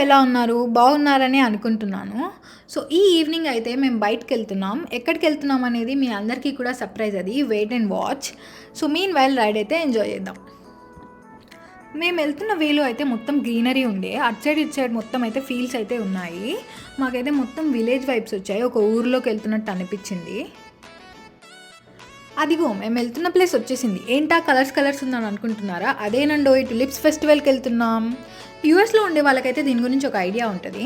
ఎలా ఉన్నారు? బాగున్నారని అనుకుంటున్నాను. సో, ఈ ఈవినింగ్ అయితే మేము బయటికెళ్తున్నాం. ఎక్కడికెళ్తున్నాం అనేది మీ అందరికీ కూడా సర్ప్రైజ్ అది. Wait and watch. So, meanwhile ride అయితే ఎంజాయ్ చేద్దాం. మేము వెళ్తున్న వేలో అయితే మొత్తం గ్రీనరీ ఉండే. అటు సైడ్ ఇటు సైడ్ మొత్తం అయితే ఫీల్డ్స్ అయితే ఉన్నాయి. మాకైతే మొత్తం విలేజ్ వైబ్స్ వచ్చాయి. ఒక ఊరిలోకి వెళ్తున్నట్టు అనిపించింది. అదిగో మేము వెళ్తున్న ప్లేస్ వచ్చేసింది. ఏంటా కలర్స్ ఉందని అనుకుంటున్నారా? అదేనండోయ్ టులిప్స్ ఫెస్టివల్కి వెళ్తున్నాం. యూఎస్లో ఉండే వాళ్ళకైతే దీని గురించి ఒక ఐడియా ఉంటుంది.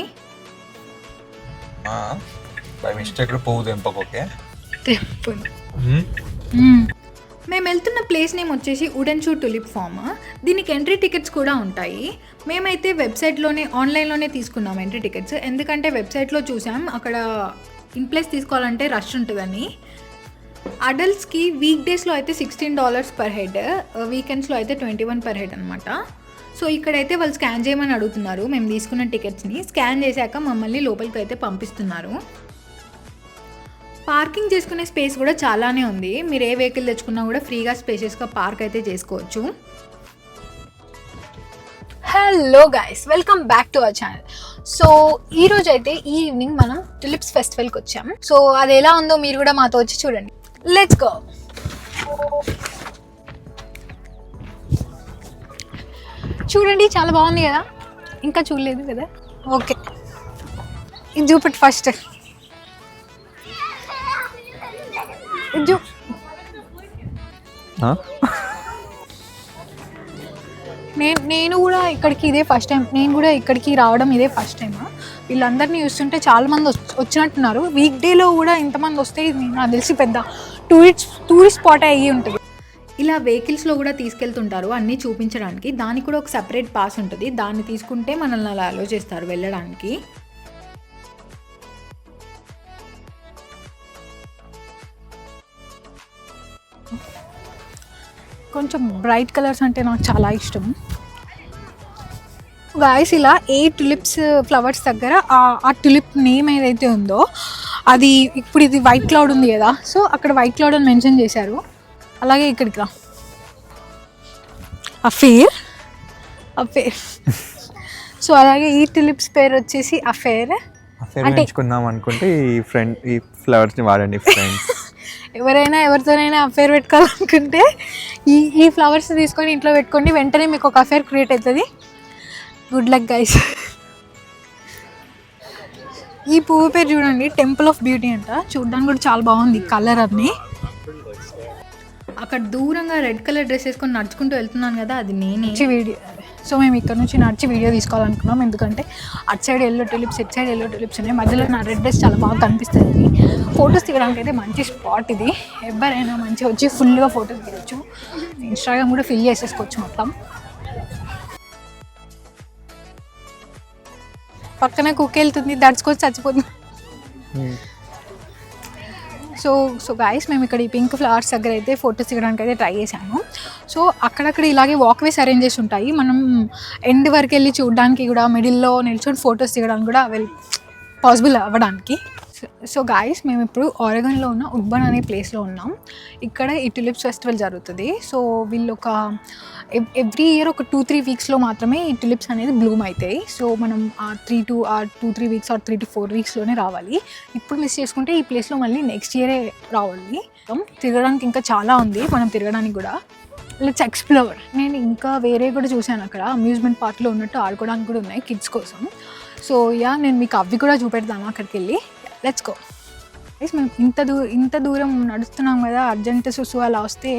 మేము వెళ్తున్న ప్లేస్ నేమ్ వచ్చేసి వుడెన్ షూ టులిప్ ఫామ్. దీనికి ఎంట్రీ టికెట్స్ కూడా ఉంటాయి. మేమైతే వెబ్సైట్లోనే ఆన్లైన్లోనే తీసుకున్నాం ఎంట్రీ టికెట్స్. ఎందుకంటే వెబ్సైట్లో చూసాం అక్కడ ఇన్ ప్లేస్ తీసుకోవాలంటే రష్ ఉంటుందని. అడల్ట్స్కి వీక్ డేస్లో అయితే $16 పర్ హెడ్, వీకెండ్స్లో అయితే $21 పర్ హెడ్ అనమాట. సో ఇక్కడైతే వాళ్ళు స్కాన్ చేయమని అడుగుతున్నారు. మేము తీసుకున్న టికెట్స్ని స్కాన్ చేశాక మమ్మల్ని లోపలికి అయితే పంపిస్తున్నారు. పార్కింగ్ చేసుకునే స్పేస్ కూడా చాలానే ఉంది. మీరు ఏ వెహికల్ తెచ్చుకున్నా కూడా ఫ్రీగా స్పేషియస్గా పార్క్ అయితే చేసుకోవచ్చు. Hello guys, welcome back to our channel. So ఈరోజు అయితే ఈ ఈవినింగ్ మనం టులిప్స్ ఫెస్టివల్కి వచ్చాం. సో అది ఎలా ఉందో మీరు కూడా మాతో వచ్చి చూడండి. Let's go. చూడండి, చాలా బాగుంది కదా. ఇంకా చూడలేదు కదా? ఓకే, ఇది చూపెట్టు ఫస్ట్. నేను కూడా ఇక్కడికి ఇదే ఫస్ట్ టైం. నేను కూడా ఇక్కడికి రావడం ఇదే ఫస్ట్ టైం. వీళ్ళందరినీ చూస్తుంటే చాలామంది వచ్చినట్టున్నారు. వీక్ డేలో కూడా ఇంతమంది వస్తే నాకు తెలిసి పెద్ద టూరిస్ట్ స్పాట్ అయ్యి ఉంటుంది. ఇలా వెహికల్స్లో కూడా తీసుకెళ్తుంటారు అన్నీ చూపించడానికి. దానికి కూడా ఒక సపరేట్ పాస్ ఉంటుంది. దాన్ని తీసుకుంటే మనల్ని అలా అలో చేస్తారు వెళ్ళడానికి. కొంచెం బ్రైట్ కలర్స్ అంటే నాకు చాలా ఇష్టం. గాయస్, ఇలా 8 టులిప్స్ ఫ్లవర్స్ దగ్గర ఆ టులిప్ నేమ్ ఏదైతే ఉందో అది ఇప్పుడు ఇది వైట్ క్లౌడ్ ఉంది కదా, సో అక్కడ వైట్ క్లౌడ్ అని మెన్షన్ చేశారు. అలాగే ఇక్కడికి రా, అఫేర్. సో అలాగే ఈ టులిప్స్ పేరు వచ్చేసి అఫేర్. అంటే అనుకుంటే ఈ ఫ్లవర్స్ని వాడండి ఫ్రెండ్స్. ఎవరైనా ఎవరితోనైనా అఫేర్ పెట్టుకోవాలనుకుంటే ఈ ఫ్లవర్స్ తీసుకొని ఇంట్లో పెట్టుకోండి. వెంటనే మీకు ఒక అఫేర్ క్రియేట్ అవుతుంది. Good luck guys. ఈ పువ్వు పేరు చూడండి, టెంపుల్ ఆఫ్ బ్యూటీ అంట. చూడడానికి కూడా చాలా బాగుంది కలర్ అన్నీ. అక్కడ దూరంగా రెడ్ కలర్ డ్రెస్ వేసుకొని నడుచుకుంటూ వెళ్తున్నాను కదా, అది నేనే వీడియో. సో మేము ఇక్కడ నుంచి నడిచి వీడియో తీసుకోవాలనుకున్నాం. ఎందుకంటే అటు సైడ్ ఎల్లో టులిప్స్, ఇటు సైడ్ ఎల్లో టులిప్స్ ఉన్నాయి. మధ్యలో నా రెడ్ డ్రెస్ చాలా బాగా కనిపిస్తుంది. ఫొటోస్ తీయడానికి అయితే మంచి స్పాట్ ఇది. ఎవరైనా మంచిగా వచ్చి ఫుల్గా ఫొటోస్ తీయచ్చు. ఇన్స్టాగ్రామ్ కూడా ఫిల్ చేసేసుకోవచ్చు మొత్తం. పక్కన కుక్క వెళ్తుంది, దడుచుకొని చచ్చిపోతుంది. సో గాయస్, మేము ఇక్కడ ఈ పింక్ ఫ్లవర్స్ దగ్గర అయితే ఫొటోస్ తీయడానికి అయితే ట్రై చేశాము. సో అక్కడక్కడ ఇలాగే వాక్వేస్ అరేంజ్ చేసి ఉంటాయి. మనం ఎండ్ వరకు వెళ్ళి చూడడానికి కూడా, మిడిల్లో నిల్చొని ఫొటోస్ తీయడానికి కూడా పాసిబుల్ అవ్వడానికి. సో గాయస్, మేము ఇప్పుడు ఆరెగన్లో ఉన్న ఉర్బన్ అనే ప్లేస్లో ఉన్నాం. ఇక్కడ ఈ టులిప్స్ ఫెస్టివల్ జరుగుతుంది. సో వీళ్ళు ఒక ఎవ్రీ ఇయర్ ఒక 2-3 వీక్స్లో మాత్రమే ఈ టులిప్స్ అనేది బ్లూమ్ అవుతాయి. సో మనం ఆ 2-3 వీక్స్ ఆర్ 3-4 వీక్స్లోనే రావాలి. ఇప్పుడు మిస్ చేసుకుంటే ఈ ప్లేస్లో మళ్ళీ నెక్స్ట్ ఇయరే రావాలి. తిరగడానికి ఇంకా చాలా ఉంది మనం తిరగడానికి కూడా. Let's explore. నేను ఇంకా వేరే కూడా చూశాను. అక్కడ అమ్యూజ్మెంట్ పార్క్లో ఉన్నట్టు ఆడుకోవడానికి కూడా ఉన్నాయి కిడ్స్ కోసం. సో నేను మీకు అవి కూడా చూపెడతాను అక్కడికి వెళ్ళి. Let's go. మేము ఇంత దూరం నడుస్తున్నాం కదా, అర్జెంట్ సుసు అలా వస్తే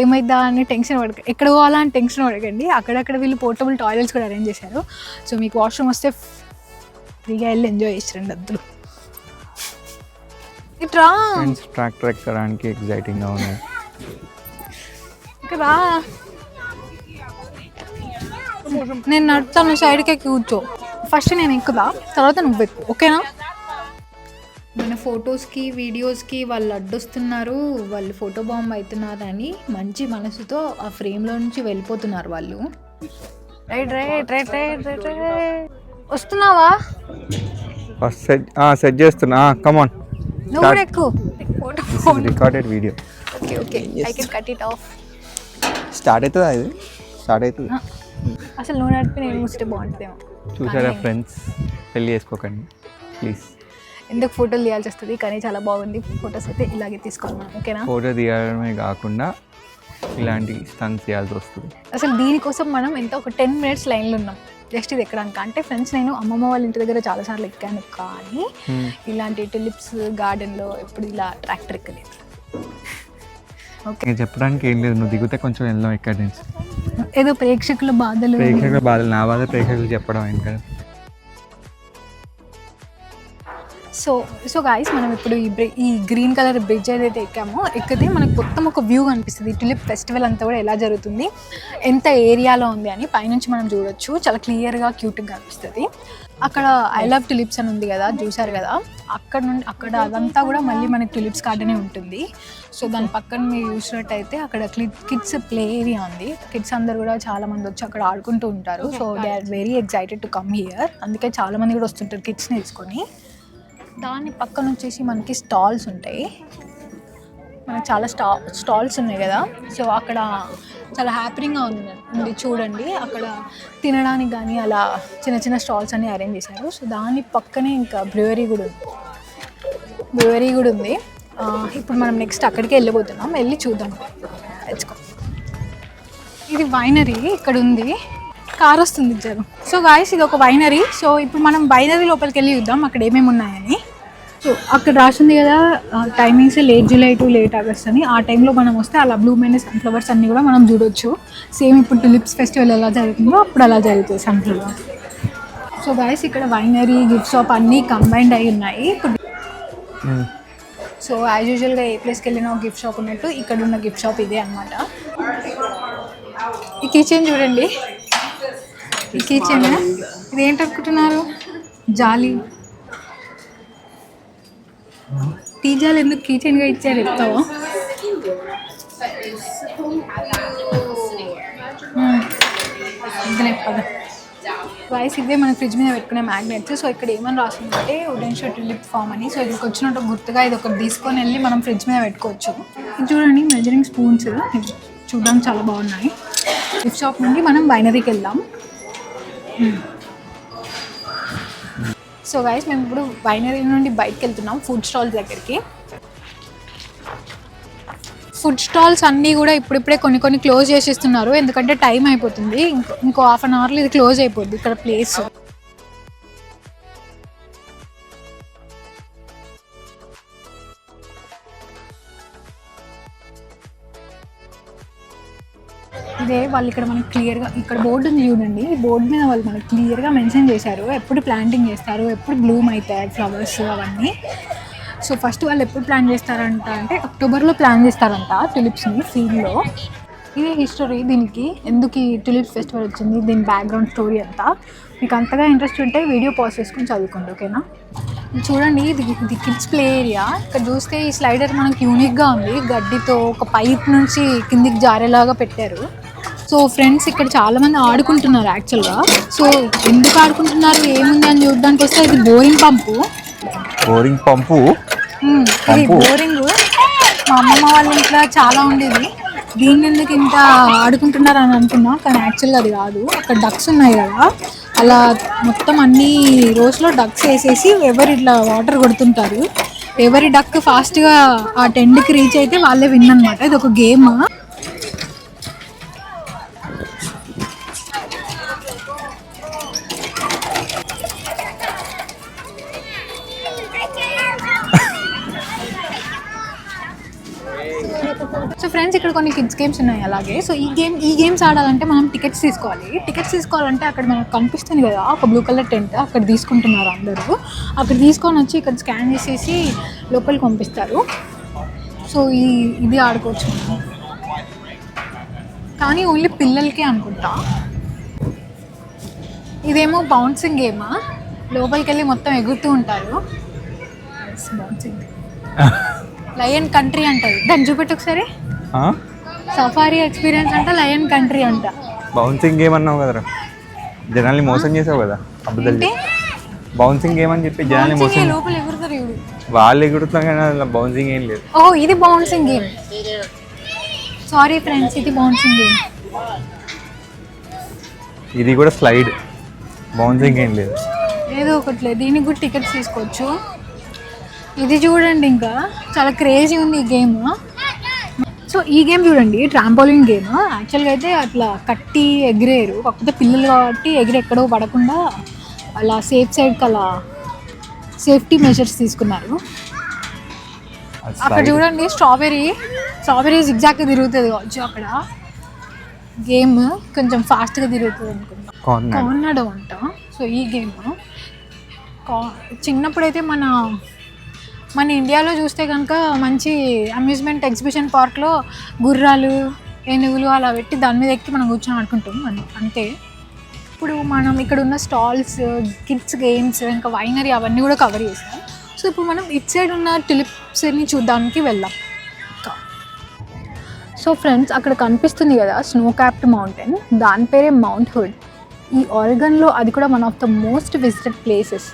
ఏమైద్దా అని టెన్షన్ ఎక్కడ పోవాలా అని టెన్షన్ పడకండి. అక్కడక్కడ వీళ్ళు పోర్టబుల్ టాయిలెట్స్ కూడా అరేంజ్ చేశారు. సో మీకు వాష్రూమ్ వస్తే ఫ్రీగా వెళ్ళి ఎంజాయ్ చేసారండి అద్దరు. ఇట్రా, ట్రాక్టర్ ఎక్కడానికి ఎక్సైటింగ్గా ఉన్నాయి. ఇక్కడ నేను నడుపుతాను, సైడ్కి కూర్చో. ఫస్ట్ నేను ఎక్కుదా, తర్వాత నువ్వు ఎక్కు, ఓకేనా? మన ఫొటోస్కి వీడియోస్కి వాళ్ళు అడ్డొస్తున్నారు, వాళ్ళు ఫోటో బాంబ్ అవుతున్నారు అని మంచి మనసుతో ఆ ఫ్రేమ్లో నుంచి వెళ్ళిపోతున్నారు వాళ్ళు. Right right right right right right. వస్తున్నావా? సెట్ చేస్తున్నా. కమాన్, నువ్వు కూడా ఎక్కువ. Recorded video. Okay okay, I can cut it of. Start అవుతుందా? ఇది స్టార్ట్ అవుతుంది. అసలు నువ్వు నడిపి నేను ముస్తే బాగుంటుందేమో. చూసారా ఫ్రెండ్స్, పెళ్ళి చేసుకోకండి ప్లీజ్. ఎందుకు ఫోటోలు తీయాల్సి వస్తుంది, కానీ చాలా బాగుంది. ఫొటోస్ అయితే ఇలాగే తీసుకోవాలి మనం, ఓకేనా? ఫోటో తీయడమే కాకుండా ఇలాంటి స్టన్స్ చేయాల్సి వస్తుంది. అసలు దీనికోసం మనం ఎంత ఒక 10 minutes లైన్లో ఉన్నాం జస్ట్ ఇది ఎక్కడానికి. అంటే ఫ్రెండ్స్, నేను అమ్మమ్మ వాళ్ళ ఇంటి దగ్గర చాలాసార్లు ఎక్కాను, కానీ ఇలాంటి టులిప్స్ గార్డెన్లో ఎప్పుడు ఇలా ట్రాక్టర్ ఎక్కలేదు. ఓకే, నేను చెప్పడానికి ఏం లేదు, నువ్వు దిగితే కొంచెం వెళ్దాం ఇక్కడి నుంచి. ఏదో ప్రేక్షకుల బాధలు, నా బాధ ప్రేక్షకులు చెప్పడం ఏం కదా. సో గాయస్, మనం ఇప్పుడు ఈ గ్రీన్ కలర్ బ్రిడ్జ్ ఏదైతే ఎక్కామో, ఎక్కితే మనకు మొత్తం ఒక వ్యూ కనిపిస్తుంది. టులిప్ ఫెస్టివల్ అంతా కూడా ఎలా జరుగుతుంది, ఎంత ఏరియాలో ఉంది అని పైనుంచి మనం చూడొచ్చు. చాలా క్లియర్గా, క్యూట్గా కనిపిస్తుంది. అక్కడ ఐ లవ్ టులిప్స్ అని ఉంది కదా, చూసారు కదా, అక్కడ అదంతా కూడా మళ్ళీ మనకి టులిప్స్ గార్డెనే ఉంటుంది. సో దాని పక్కన మీరు చూసినట్టయితే అక్కడ కిడ్స్ ప్లే ఏరియా ఉంది. కిడ్స్ అందరు కూడా చాలా మంది వచ్చి అక్కడ ఆడుకుంటూ ఉంటారు. So they are very excited to come here. అందుకే చాలా మంది కూడా వస్తుంటారు కిడ్స్ని తీసుకొని. దాని పక్కన వచ్చేసి మనకి స్టాల్స్ ఉంటాయి. మనకు చాలా స్టాల్స్ ఉన్నాయి కదా, సో అక్కడ చాలా హ్యాపీగా ఉంది చూడండి. అక్కడ తినడానికి కానీ అలా చిన్న చిన్న స్టాల్స్ అన్నీ అరేంజ్ చేశారు. సో దాని పక్కనే ఇంకా బ్రూవరీ కూడా ఉంది. ఇప్పుడు మనం నెక్స్ట్ అక్కడికే వెళ్ళిపోతున్నాం, వెళ్ళి చూద్దాం. తెచ్చుకో, ఇది వైనరీ ఇక్కడ ఉంది, కార్ వస్తుంది ఇచ్చారు. సో గాయస్, ఇది ఒక వైనరీ. సో ఇప్పుడు మనం వైనరీ లోపలికి వెళ్ళి చూద్దాం అక్కడ ఏమేమి ఉన్నాయని. సో అక్కడ రాసింది కదా timings late July to late August అని. ఆ టైంలో మనం వస్తే అలా బ్లూమైన సన్ఫ్లవర్స్ అన్నీ కూడా మనం చూడొచ్చు. సేమ్ ఇప్పుడు టులిప్స్ ఫెస్టివల్ ఎలా జరుగుతుందో అప్పుడు అలా జరుగుతుంది సన్ఫ్లవర్. సో గాయస్, ఇక్కడ వైనరీ, గిఫ్ట్ షాప్ అన్నీ కంబైన్డ్ అయి ఉన్నాయి ఇప్పుడు. సో యాజ్ యూజువల్గా ఏ ప్లేస్కి వెళ్ళినా గిఫ్ట్ షాప్ ఉన్నట్టు ఇక్కడ ఉన్న గిఫ్ట్ షాప్ ఇదే అనమాట. ఈ కిచెన్ చూడండి, ఈ కిచెన్ ఇది ఏంటనుకుంటున్నారు? జాలి. టీ జాలి ఎందుకు కిచెన్గా ఇచ్చారు చెప్తావా? వాయిస్ ఇదే మన ఫ్రిడ్జ్ మీద పెట్టుకునే మ్యాగ్నెట్స్. సో ఇక్కడ ఏమని రాస్తుందంటే వుడెన్ షో టులిప్ ఫామ్ అని. సో ఇక్కడికి వచ్చినట్టు గుర్తుగా ఇది ఒకటి తీసుకొని వెళ్ళి మనం ఫ్రిడ్జ్ మీద పెట్టుకోవచ్చు. ఇది చూడండి, మెజరింగ్ స్పూన్స్ చూడడానికి చాలా బాగున్నాయి. గిఫ్ట్ షాప్ నుండి మనం వైనరీకి వెళ్దాం. సో గైస్, మేము ఇప్పుడు వైనరీ నుండి బయటకు వెళ్తున్నాం ఫుడ్ స్టాల్స్ దగ్గరికి. ఫుడ్ స్టాల్స్ అన్నీ కూడా ఇప్పుడిప్పుడే కొన్ని క్లోజ్ చేసేస్తున్నారు, ఎందుకంటే టైం అయిపోతుంది. ఇంకో హాఫ్ అన్ అవర్లో ఇది క్లోజ్ అయిపోద్ది ఇక్కడ ప్లేస్. ఇదే వాళ్ళు ఇక్కడ మనకి క్లియర్గా ఇక్కడ బోర్డు ఉంది చూడండి. ఈ బోర్డు మీద వాళ్ళు మనకి క్లియర్గా మెన్షన్ చేశారు ఎప్పుడు ప్లాంటింగ్ చేస్తారు, ఎప్పుడు బ్లూమ్ అవుతాయి ఫ్లవర్స్ అవన్నీ. సో ఫస్ట్ వాళ్ళు ఎప్పుడు ప్లాన్ చేస్తారంట అంటే అక్టోబర్లో ప్లాన్ చేస్తారంట టులిప్స్ని ఫీల్డ్లో. ఇదే హిస్టరీ, దీనికి ఎందుకు ఈ టులిప్స్ ఫెస్టివల్ వచ్చింది, దీని బ్యాక్గ్రౌండ్ స్టోరీ అంతా. మీకు అంతగా ఇంట్రెస్ట్ ఉంటే వీడియో పాజ్ చేసుకొని చదువుకోండి, ఓకేనా? చూడండి, ఇది కిడ్స్ ప్లే ఏరియా. ఇక్కడ చూస్తే ఈ స్లైడర్ మనకి యూనిక్గా ఉంది, గడ్డితో ఒక పైప్ నుంచి కిందికి జారేలాగా పెట్టారు. సో ఫ్రెండ్స్, ఇక్కడ చాలామంది ఆడుకుంటున్నారు యాక్చువల్గా. సో ఎందుకు ఆడుకుంటున్నారు, ఏముంది అని చూడడానికి వస్తే ఇది బోరింగ్ పంపు. ఇది బోరింగ్. మా అమ్మమ్మ వాళ్ళ ఇంట్లో చాలా ఉండేది. దీన్ని ఎందుకు ఇంత ఆడుకుంటున్నారు అని అనుకున్నా, కానీ యాక్చువల్గా అది కాదు. అక్కడ డక్స్ ఉన్నాయి కదా, అలా మొత్తం అన్ని రోజులో డక్స్ వేసేసి ఎవరు ఇట్లా వాటర్ కొడుతుంటారు. ఎవరి డక్ ఫాస్ట్గా ఆ టెంట్కి రీచ్ అయితే వాళ్ళే విన్ అనమాట. ఇది ఒక గేమ్. సో ఫ్రెండ్స్, ఇక్కడ కొన్ని కిడ్స్ గేమ్స్ ఉన్నాయి అలాగే. సో ఈ గేమ్స్ ఆడాలంటే మనం టికెట్స్ తీసుకోవాలి. టికెట్స్ తీసుకోవాలంటే అక్కడ మనకు కనిపిస్తుంది కదా ఒక బ్లూ కలర్ టెంట్, అక్కడ తీసుకుంటున్నారు అందరూ. అక్కడ తీసుకొని వచ్చి ఇక్కడ స్కాన్ చేసేసి లోపలికి పంపిస్తారు. సో ఇది ఆడుకోవచ్చు మనం, కానీ ఓన్లీ పిల్లలకే అనుకుంటా. ఇదేమో బౌన్సింగ్ గేమ్, లోపలికి వెళ్ళి మొత్తం ఎగురుతూ ఉంటారు. బౌన్సింగ్ లయన్ కంట్రీ అంటది, దాన్ని చూపెట్టు ఒకసారి. సఫారీ ఎక్స్పీరియన్స్ అంట, లయన్ కంట్రీ అంట. బౌన్సింగ్ గేమ్ అన్నావు కదరా, జనాల్ని మోసం చేసావు కదా. అబద్ధాలు బౌన్సింగ్ గేమ్ అని చెప్పి జనాల్ని మోసం. లోపల ఎగురుతారు ఇవి, వాళ్ళు ఎగురుతాం కానీ బౌన్సింగ్ ఏం లేదు. ఓ ఇది బౌన్సింగ్ గేమ్, సారీ ఫ్రెండ్స్, ఇది బౌన్సింగ్ గేమ్. ఇది కూడా స్లైడ్. బౌన్సింగ్ ఏం లేదు. ఏదో ఒకట్లేదు, దీనికి కూడా టికెట్స్ తీసుకోవచ్చు. ఇది చూడండి, ఇంకా చాలా క్రేజీ ఉంది ఈ గేమ్. సో ఈ గేమ్ చూడండి, ట్రాంపోలిన్ గేమ్. యాక్చువల్గా అయితే అట్లా కట్టి ఎగిరేరు, కాకపోతే పిల్లలు కాబట్టి ఎగిరి ఎక్కడో పడకుండా అలా సేఫ్ సైడ్కి అలా సేఫ్టీ మెజర్స్ తీసుకున్నారు. అక్కడ చూడండి స్ట్రాబెరీ జిగ్జాగ్గా తిరుగుతుంది కావచ్చు. అక్కడ గేమ్ కొంచెం ఫాస్ట్గా తిరుగుతుంది అనుకుంటా, కార్నడో అంట. సో ఈ గేమ్ చిన్నప్పుడైతే మన ఇండియాలో చూస్తే కనుక మంచి అమ్యూజ్మెంట్ ఎగ్జిబిషన్ పార్క్లో గుర్రాలు, ఏనుగులు అలా పెట్టి దాని మీద ఎక్కి మనం కూర్చొని ఆడుకుంటాం అంతే. ఇప్పుడు మనం ఇక్కడ ఉన్న స్టాల్స్, కిడ్స్ గేమ్స్, ఇంకా వైనరీ అవన్నీ కూడా కవర్ చేసాం. సో ఇప్పుడు మనం ఇట్ సైడ్ ఉన్న టులిప్స్ని చూడడానికి వెళ్దాం. సో ఫ్రెండ్స్, అక్కడ కనిపిస్తుంది కదా స్నో క్యాప్డ్ మౌంటైన్, దాని పేరే మౌంట్ హుడ్. ఈ ఆరెగన్లో అది కూడా one of the most visited places.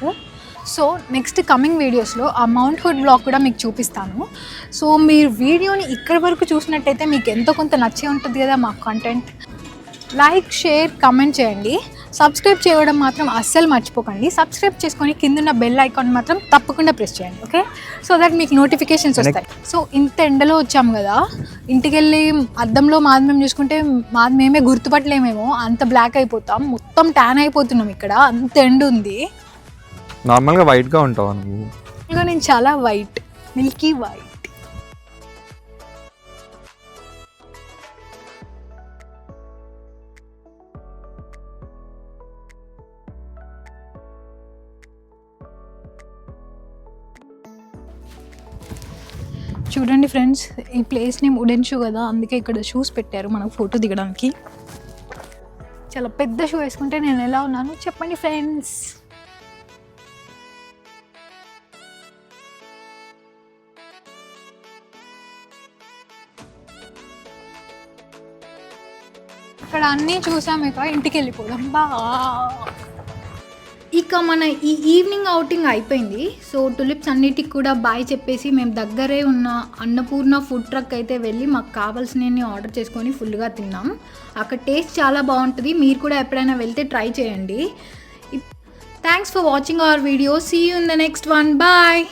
So next coming వీడియోస్లో ఆ మౌంట్ హుడ్ బ్లాగ్ కూడా మీకు చూపిస్తాను. సో మీరు వీడియోని ఇక్కడి వరకు చూసినట్టయితే మీకు ఎంతో కొంత నచ్చే ఉంటుంది కదా మా కంటెంట్. లైక్, షేర్, కమెంట్ చేయండి. సబ్స్క్రైబ్ చేయడం మాత్రం అస్సలు మర్చిపోకండి. సబ్స్క్రైబ్ చేసుకొని కిందున్న బెల్ ఐకాన్ మాత్రం తప్పకుండా ప్రెస్ చేయండి, ఓకే? సో దట్ మీకు నోటిఫికేషన్స్ వస్తాయి. సో ఇంత ఎండలో వచ్చాము కదా, ఇంటికి వెళ్ళి అద్దంలో మాది మేము చూసుకుంటే మాది మేమే గుర్తుపట్టలేమేమో, అంత బ్లాక్ అయిపోతాం, మొత్తం ట్యాన్ అయిపోతున్నాం. ఇక్కడ అంత ఎండ ఉంది. నార్మల్గా వైట్గా ఉంటావు నువ్వు. ఇంకా నేను చాలా వైట్, మిల్కీ వైట్. చూడండి ఫ్రెండ్స్, ఈ ప్లేస్ నేమ్ వుడెన్ షూ కదా, అందుకే ఇక్కడ షూస్ పెట్టారు మనకు ఫోటో దిగడానికి. చాలా పెద్ద షూ వేసుకుంటే నేను ఎలా ఉన్నాను చెప్పండి ఫ్రెండ్స్. ఇక్కడ అన్నీ చూసాము, ఇక ఇంటికి వెళ్ళిపోదాం. ఇక మన ఈ ఈవినింగ్ అవుటింగ్ అయిపోయింది. సో టులిప్స్ అన్నిటికి కూడా బాయ్ చెప్పేసి మేము దగ్గరే ఉన్న అన్నపూర్ణ ఫుడ్ ట్రక్ అయితే వెళ్ళి మాకు కావాల్సినవి ఆర్డర్ చేసుకొని ఫుల్గా తిన్నాం. అక్కడ టేస్ట్ చాలా బాగుంటుంది, మీరు కూడా ఎప్పుడైనా వెళ్తే ట్రై చేయండి. Thanks for watching our video. See you in the next one. Bye.